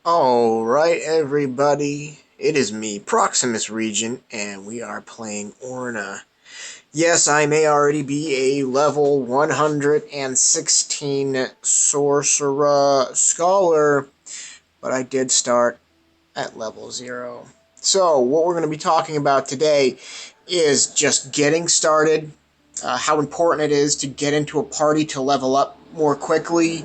Alright, everybody. It is me, Proximus Regent, and we are playing Orna. Yes, I may already be a level 116 Sorcerer Scholar, but I did start at level 0. So, what we're going to be talking about today is just getting started, how important it is to get into a party to level up more quickly.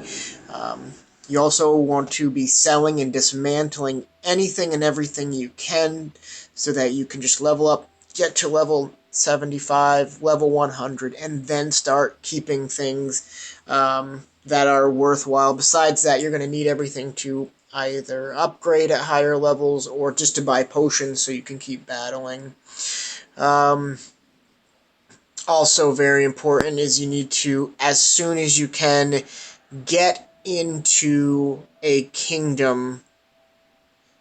Um, you also want to be selling and dismantling anything and everything you can so that you can just level up, get to level 75, level 100, and then start keeping things that are worthwhile. Besides that, you're going to need everything to either upgrade at higher levels or just to buy potions so you can keep battling. Um, Also very important is you need to, as soon as you can, get into a kingdom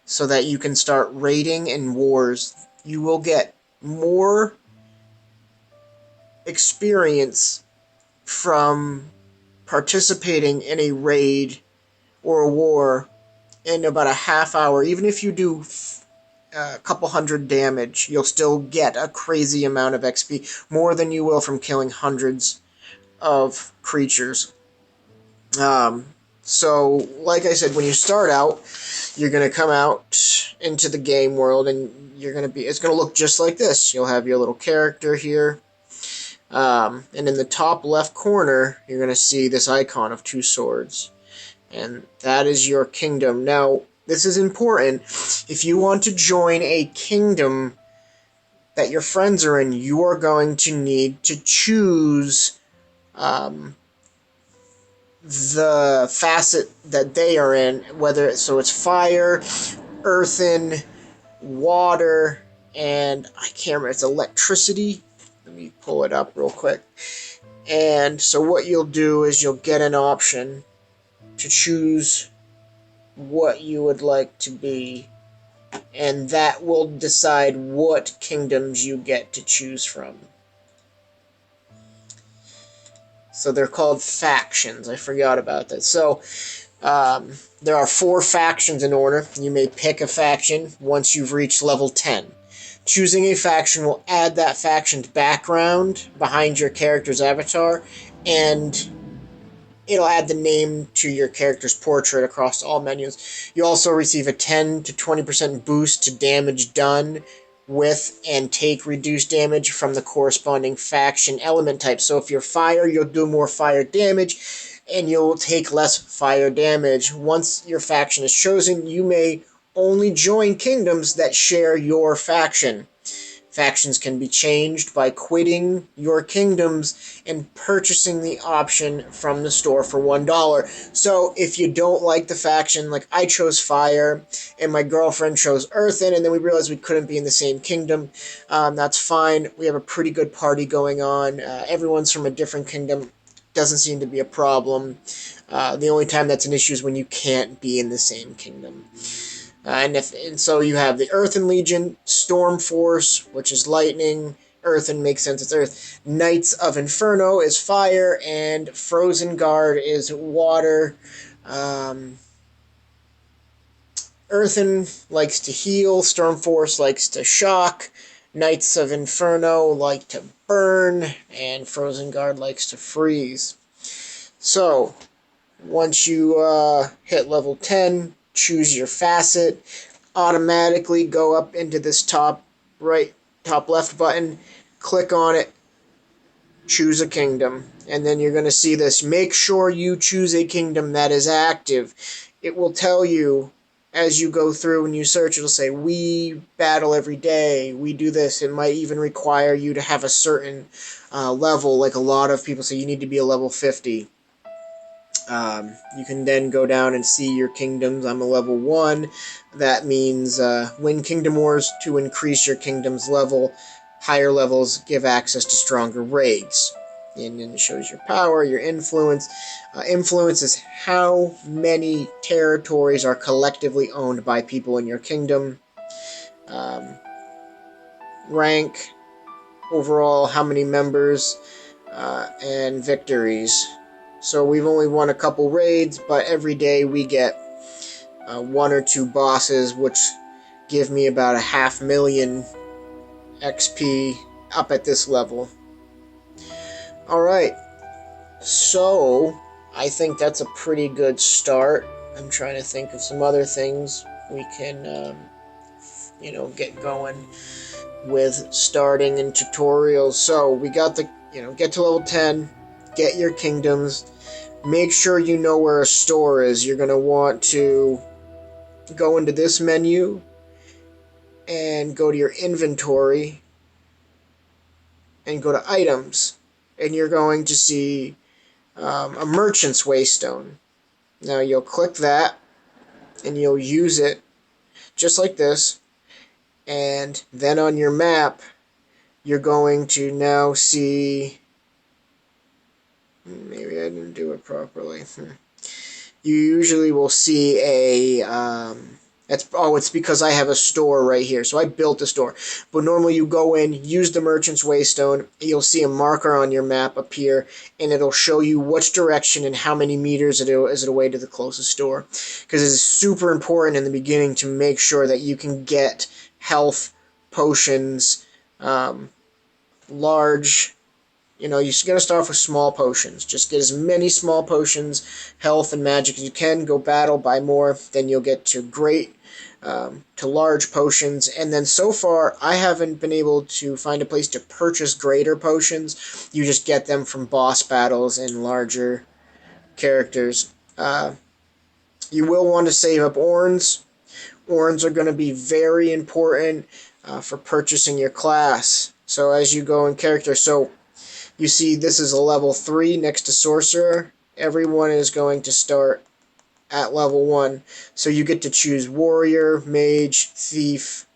so that you can start raiding in wars. You will get more experience from participating in a raid or a war in about a half hour. Even if you do a couple hundred damage, you'll still get a crazy amount of XP, more than you will from killing hundreds of creatures. Um, so, like I said, when you start out, you're going to come out into the game world, and it's going to look just like this. You'll have your little character here, and in the top left corner, you're going to see this icon of two swords, and that is your kingdom. Now, this is important. If you want to join a kingdom that your friends are in, you are going to need to choose the facet that they are in, whether it's fire, earthen, water, and I can't remember, it's electricity. Let me pull it up real quick. And so what you'll do is you'll get an option to choose what you would like to be, and that will decide what kingdoms you get to choose from. So they're called factions. I forgot about that. So there are 4 factions in order. You may pick a faction once you've reached level 10. Choosing a faction will add that faction's background behind your character's avatar, and it'll add the name to your character's portrait across all menus. You also receive a 10 to 20% boost to damage done with and take reduced damage from the corresponding faction element type. So if you're fire, you'll do more fire damage, and you'll take less fire damage. Once your faction is chosen, you may only join kingdoms that share your faction. Factions can be changed by quitting your kingdoms and purchasing the option from the store for $1. So if you don't like the faction, like I chose Fire and my girlfriend chose Earthen, and then we realized we couldn't be in the same kingdom, that's fine. We have a pretty good party going on. Everyone's from a different kingdom. Doesn't seem to be a problem. The only time that's an issue is when you can't be in the same kingdom. And so you have the Earthen Legion, Storm Force, which is lightning. Earthen makes sense, it's earth. Knights of Inferno is fire, and Frozen Guard is water. Earthen likes to heal, Storm Force likes to shock, Knights of Inferno like to burn, and Frozen Guard likes to freeze. So, once you hit level 10, choose your facet, automatically go up into this top left button, click on it, choose a kingdom, and then you're going to see this. Make sure you choose a kingdom that is active. It will tell you as you go through and you search, it'll say, we battle every day, we do this. It might even require you to have a certain level, like a lot of people say you need to be a level 50. You can then go down and see your kingdoms. I'm a level 1. That means win Kingdom Wars to increase your kingdom's level. Higher levels give access to stronger raids. And then it shows your power, your influence. Influence is how many territories are collectively owned by people in your kingdom. Rank, overall, how many members, and victories. So we've only won a couple raids, but every day we get 1 or 2 bosses, which give me about 500,000 XP up at this level. Alright, so I think that's a pretty good start. I'm trying to think of some other things we can, get going with starting in tutorials. So we got the, get to level 10, get your kingdoms, make sure you know where a store is. You're going to want to go into this menu and go to your inventory and go to items, and you're going to see a merchant's waystone. Now you'll click that and you'll use it just like this, and then on your map you're going to now see, maybe I didn't do it properly. You usually will see a, it's because I have a store right here. So I built a store. But normally you go in, use the merchant's waystone, you'll see a marker on your map appear, and it'll show you which direction and how many meters is it away to the closest store. Because it is super important in the beginning to make sure that you can get health, potions, large. You're going to start off with small potions. Just get as many small potions, health, and magic as you can. Go battle, buy more. Then you'll get to to large potions. And then so far, I haven't been able to find a place to purchase greater potions. You just get them from boss battles and larger characters. You will want to save up orns. Orns are going to be very important for purchasing your class. So as you go in character, you see this is a level 3 next to Sorcerer. Everyone is going to start at level 1. So you get to choose Warrior, Mage, Thief.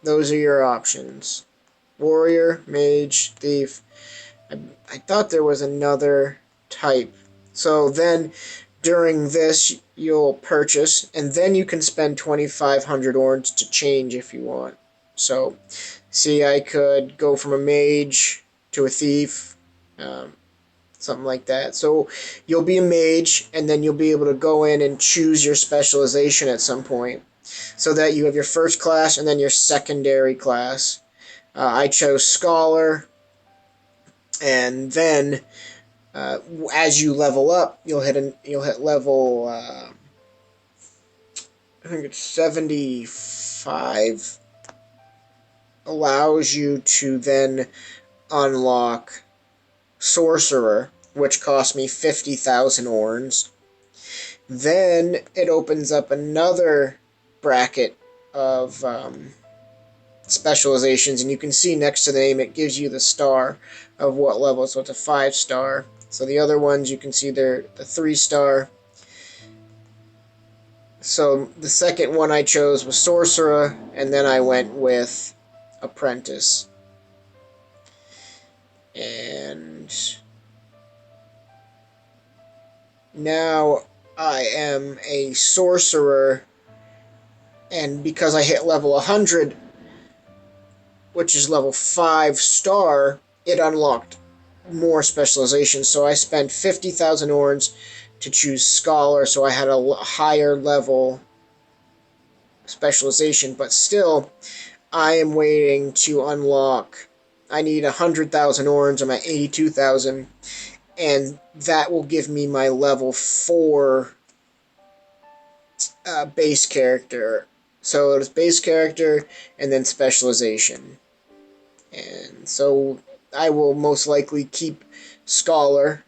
Those are your options. Warrior, Mage, Thief. I thought there was another type. So then during this you'll purchase, and then you can spend 2,500 orns to change if you want. So see, I could go from a mage to a thief, something like that. So you'll be a mage, and then you'll be able to go in and choose your specialization at some point, so that you have your first class and then your secondary class. I chose Scholar, and then as you level up, you'll hit level I think it's 75. Allows you to then unlock Sorcerer, which cost me 50,000 orns. Then it opens up another bracket of specializations, and you can see next to the name it gives you the star of what level. So it's a 5-star. So the other ones you can see they're the 3-star. So the second one I chose was Sorcerer, and then I went with Apprentice. And now I am a Sorcerer, and because I hit level 100, which is level 5-star, it unlocked more specializations. So I spent 50,000 orns to choose Scholar, so I had a higher level specialization, but still I am waiting to unlock. I need 100,000 orns. I'm at 82,000, and that will give me my level 4 base character. So it was base character and then specialization. And so I will most likely keep Scholar,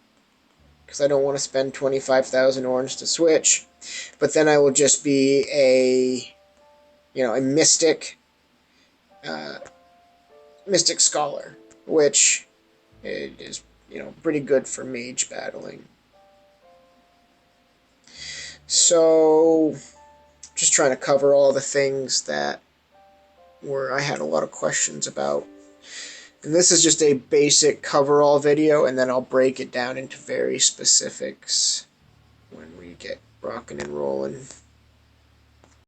because I don't want to spend 25,000 orns to switch. But then I will just be a mystic, mystic Scholar, which is pretty good for mage battling. So just trying to cover all the things that I had a lot of questions about. And this is just a basic cover-all video, and then I'll break it down into very specifics when we get rocking and rolling.